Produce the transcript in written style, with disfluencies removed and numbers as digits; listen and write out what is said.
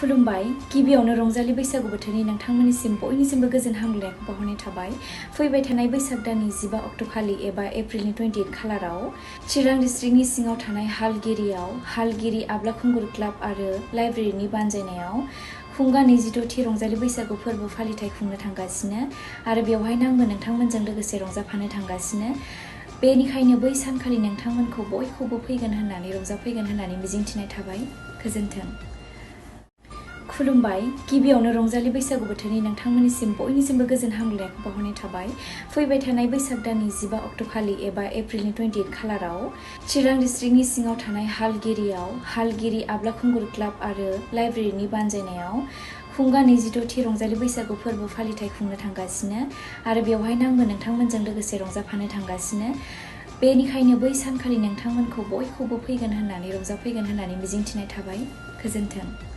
खुलुमबाय गिबियावनो रंजालि बैसागु बोथोरनि नोंथांमोननिसिम बयनिसिमबो गोजोन हामलायनायखौ बावहरनाय थाबाय। फैबाय थानाय बैसाग दाननि 15 अक्ट' खालि एबा एप्रिलनि 28 खालाराव चिरां डिस्ट्रिक्टनि सिङाव थानाय हालगिरि आब्ला खुंगुर क्लाब आरो लाइब्रेरिनि बानजायनायाव खुंगा 26थि रंजालि बैसागु फोरबो फालिथाय खुंनो थांगासिनो आरो बेवहायनो आंबो नोंथांमोनजों लोगोसे रंजाफानो थांगासिनो। बेनिखायनो बै सानखालि नोंथांमोनखौ बयखौबो फैगोन होननानै रंजाफैगोन होननानै मिजिंथिनाय थाबाय। गोजोन्थों। खुलुमबाय गिबियावनो रंजालि बैसागु बोथोरनि नोंथांमोननिसिम बयनिसिमबो गोजोन हामलायनायखौ बावहरनाय थाबाय। फैबाय थानाय बैसाग दाननि 15 अक्ट' खालि एबा एप्रिलनि 28 खालाराव चिरां डिस्ट्रिक्टनि सिङाव थानाय हालगिरि आब्ला खुंगुर क्लाब आरो लाइब्रेरिनि बानजायनायाव खुंगा 26थि रंजालि बैसागु फोरबो फालिथाय खुंनो थांगासिनो आरो बेवहायनो आंबो नोंथांमोनजों लोगोसे रंजाफानो थांगासिनो। बेनिखायनो बै सानखालि नोंथांमोनखौ बयखौबो फैगोन होननानै रंजाफैगोन होननानै मिजिंथिनाय थाबाय। गोजोन्थों।